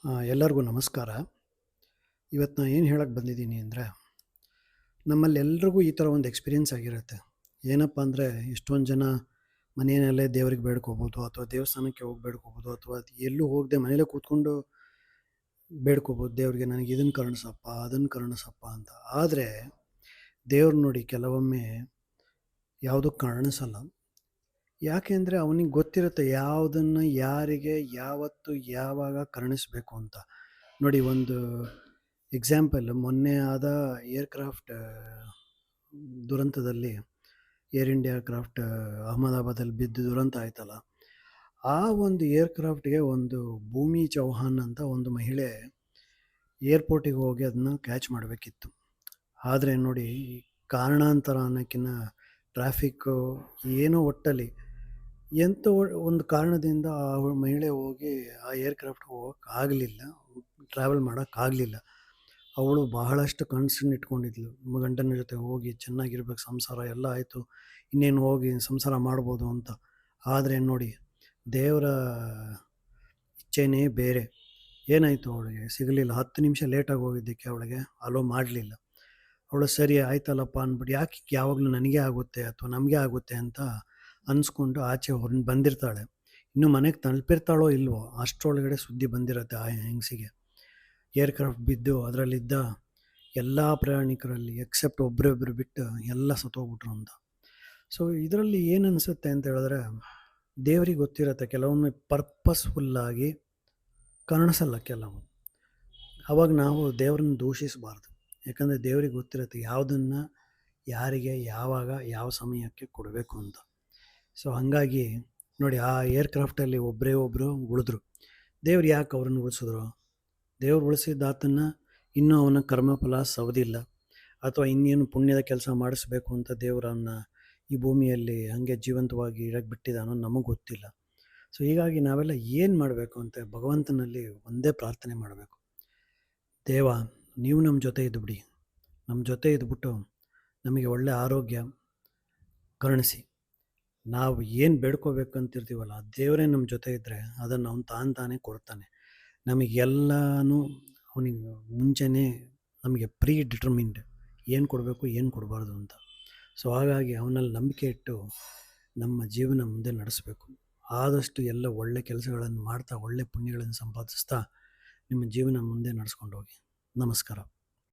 ಎಲ್ಲರಿಗೂ ನಮಸ್ಕಾರ. ಇವತ್ತು ನಾನು ಏನು ಹೇಳಕ್ಕೆ ಬಂದಿದ್ದೀನಿ ಅಂದರೆ, ನಮ್ಮಲ್ಲೆಲ್ರಿಗೂ ಈ ಥರ ಒಂದು ಎಕ್ಸ್ಪೀರಿಯೆನ್ಸ್ ಆಗಿರುತ್ತೆ. ಏನಪ್ಪ ಅಂದರೆ, ಎಷ್ಟೊಂದು ಜನ ಮನೆಯಲ್ಲೇ ದೇವ್ರಿಗೆ ಬೇಡ್ಕೋಬೋದು, ಅಥವಾ ದೇವಸ್ಥಾನಕ್ಕೆ ಹೋಗಿ ಬೇಡ್ಕೋಬೋದು, ಅಥವಾ ಎಲ್ಲೂ ಹೋಗದೆ ಮನೇಲೇ ಕೂತ್ಕೊಂಡು ಬೇಡ್ಕೋಬೋದು ದೇವ್ರಿಗೆ, ನನಗೆ ಇದನ್ನು ಕರುಣಿಸಪ್ಪ, ಅದನ್ನು ಕರುಣಿಸಪ್ಪ ಅಂತ. ಆದರೆ ದೇವ್ರು ನೋಡಿ ಕೆಲವೊಮ್ಮೆ ಯಾವುದೂ ಕರುಣಿಸಲ್ಲ. ಯಾಕೆಂದರೆ ಅವನಿಗೆ ಗೊತ್ತಿರುತ್ತೆ ಯಾವುದನ್ನು ಯಾರಿಗೆ ಯಾವತ್ತು ಯಾವಾಗ ಕರುಣಿಸಬೇಕು ಅಂತ. ನೋಡಿ, ಒಂದು ಎಕ್ಸಾಂಪಲ್, ಮೊನ್ನೆ ಆದ ಏರ್‌ಕ್ರಾಫ್ಟ್ ದುರಂತದಲ್ಲಿ, ಏರ್ ಇಂಡಿಯಾ ಕ್ರಾಫ್ಟ್ ಅಹಮದಾಬಾದಲ್ಲಿ ಬಿದ್ದು ದುರಂತ ಆಯ್ತಲ್ಲ. ಆ ಒಂದು ಏರ್‌ಕ್ರಾಫ್ಟ್‌ಗೆ ಒಂದು ಭೂಮಿ ಚೌಹಾನ್ ಅಂತ ಒಂದು ಮಹಿಳೆ ಏರ್‌ಪೋರ್ಟಿಗೆ ಹೋಗಿ ಅದನ್ನ ಕ್ಯಾಚ್ ಮಾಡಬೇಕಿತ್ತು. ಆದರೆ ನೋಡಿ, ಕಾರಣಾಂತರ ಅನ್ನೋಕ್ಕಿಂತ ಟ್ರಾಫಿಕ್ಕು ಏನೋ ಒಟ್ಟಲ್ಲಿ ಎಂಥೋ ಒಂದು ಕಾರಣದಿಂದ ಆ ಮಹಿಳೆ ಹೋಗಿ ಆ ಏರ್‌ಕ್ರಾಫ್ಟ್‌ಗೆ ಹೋಗೋಕ್ಕಾಗಲಿಲ್ಲ, ಟ್ರಾವೆಲ್ ಮಾಡೋಕ್ಕಾಗಲಿಲ್ಲ. ಅವಳು ಬಹಳಷ್ಟು ಕನಸನ್ನ ಇಟ್ಕೊಂಡಿದ್ಳು, ಗಂಡನ ಜೊತೆ ಹೋಗಿ ಚೆನ್ನಾಗಿರ್ಬೇಕು, ಸಂಸಾರ ಎಲ್ಲ ಆಯಿತು, ಇನ್ನೇನು ಹೋಗಿ ಸಂಸಾರ ಮಾಡ್ಬೋದು ಅಂತ. ಆದರೆ ನೋಡಿ, ದೇವರ ಇಚ್ಛೆನೇ ಬೇರೆ. ಏನಾಯಿತು, ಅವಳಿಗೆ ಸಿಗಲಿಲ್ಲ. 10 ನಿಮಿಷ ಲೇಟಾಗಿ ಹೋಗಿದ್ದಕ್ಕೆ ಅವಳಿಗೆ ಅಲೋ ಮಾಡಲಿಲ್ಲ. ಅವಳು ಸರಿ ಆಯ್ತಲ್ಲಪ್ಪ ಅಂದ್ಬಿಟ್ಟು, ಯಾಕೆ ಯಾವಾಗಲೂ ನನಗೆ ಆಗುತ್ತೆ ಅಥವಾ ನಮಗೆ ಆಗುತ್ತೆ ಅಂತ ಅನ್ಸ್ಕೊಂಡು ಆಚೆ ಬಂದಿರ್ತಾಳೆ. ಇನ್ನು ಮನೆಗೆ ತಲುಪಿರ್ತಾಳೋ ಇಲ್ವೋ ಅಷ್ಟರೊಳಗಡೆ ಸುದ್ದಿ ಬಂದಿರುತ್ತೆ ಆ ಹೆಂಗಸಿಗೆ, ಏರ್‌ಕ್ರಾಫ್ಟ್ ಬಿದ್ದು ಅದರಲ್ಲಿದ್ದ ಎಲ್ಲ ಪ್ರಯಾಣಿಕರಲ್ಲಿ ಎಕ್ಸೆಪ್ಟ್ ಒಬ್ಬರೊಬ್ಬರು ಬಿಟ್ಟು ಎಲ್ಲ ಸತ್ತೋಗ್ಬಿಟ್ರು ಅಂತ. ಸೊ ಇದರಲ್ಲಿ ಏನು ಅನಿಸುತ್ತೆ ಅಂತ ಹೇಳಿದ್ರೆ, ದೇವ್ರಿಗೆ ಗೊತ್ತಿರುತ್ತೆ ಕೆಲವೊಮ್ಮೆ ಪರ್ಪಸ್ಫುಲ್ಲಾಗಿ ಕರುಣಿಸಲ್ಲ ಕೆಲವು. ಅವಾಗ ನಾವು ದೇವ್ರನ್ನ ದೂಷಿಸಬಾರ್ದು. ಯಾಕಂದರೆ ದೇವ್ರಿಗೆ ಗೊತ್ತಿರುತ್ತೆ ಯಾವುದನ್ನು ಯಾರಿಗೆ ಯಾವಾಗ ಯಾವ ಸಮಯಕ್ಕೆ ಕೊಡಬೇಕು ಅಂತ. ಸೊ ಹಾಗಾಗಿ ನೋಡಿ, ಆ ಏರ್‌ಕ್ರಾಫ್ಟಲ್ಲಿ ಒಬ್ಬರೇ ಒಬ್ಬರು ಉಳಿದ್ರು. ದೇವ್ರು ಯಾಕೆ ಅವ್ರನ್ನ ಉಳಿಸಿದ್ರು? ದೇವ್ರು ಉಳಿಸಿದಾತನ್ನು ಇನ್ನೂ ಅವನ ಕರ್ಮಫಲ ಸವದಿಲ್ಲ, ಅಥವಾ ಇನ್ನೇನು ಪುಣ್ಯದ ಕೆಲಸ ಮಾಡಿಸ್ಬೇಕು ಅಂತ ದೇವರನ್ನ ಈ ಭೂಮಿಯಲ್ಲಿ ಹಾಗೆ ಜೀವಂತವಾಗಿ ಇರಕ್ಕೆ ಬಿಟ್ಟಿದ್ದಾನೋ ನಮಗೆ ಗೊತ್ತಿಲ್ಲ. ಸೊ ಹೀಗಾಗಿ ನಾವೆಲ್ಲ ಏನು ಮಾಡಬೇಕು ಅಂತ ಭಗವಂತನಲ್ಲಿ ಒಂದೇ ಪ್ರಾರ್ಥನೆ ಮಾಡಬೇಕು. ದೇವ, ನೀವು ನಮ್ಮ ಜೊತೆ ಇದ್ದುಬಿಡಿ, ನಮ್ಮ ಜೊತೆ ಇದ್ಬಿಟ್ಟು ನಮಗೆ ಒಳ್ಳೆಯ ಆರೋಗ್ಯ ಕರುಣಿಸಿ. ನಾವು ಏನು ಬೇಡ್ಕೋಬೇಕಂತಿರ್ತೀವಲ್ಲ, ದೇವರೇ ನಮ್ಮ ಜೊತೆ ಇದ್ದರೆ ಅದನ್ನು ಅವನು ತಾನೇ ಕೊಡ್ತಾನೆ. ನಮಗೆಲ್ಲನೂ ಅವನಿಗೆ ಮುಂಚೆನೇ ನಮಗೆ ಪ್ರೀ ಡಿಟರ್ಮಿನ್ಡ್ ಏನು ಕೊಡಬೇಕು ಏನು ಕೊಡಬಾರ್ದು ಅಂತ. ಸೊ ಹಾಗಾಗಿ ಅವನಲ್ಲಿ ನಂಬಿಕೆ ಇಟ್ಟು ನಮ್ಮ ಜೀವನ ಮುಂದೆ ನಡೆಸಬೇಕು. ಆದಷ್ಟು ಎಲ್ಲ ಒಳ್ಳೆ ಕೆಲಸಗಳನ್ನು ಮಾಡ್ತಾ ಒಳ್ಳೆ ಪುಣ್ಯಗಳನ್ನು ಸಂಪಾದಿಸ್ತಾ ನಿಮ್ಮ ಜೀವನ ಮುಂದೆ ನಡೆಸ್ಕೊಂಡು ಹೋಗಿ. ನಮಸ್ಕಾರ.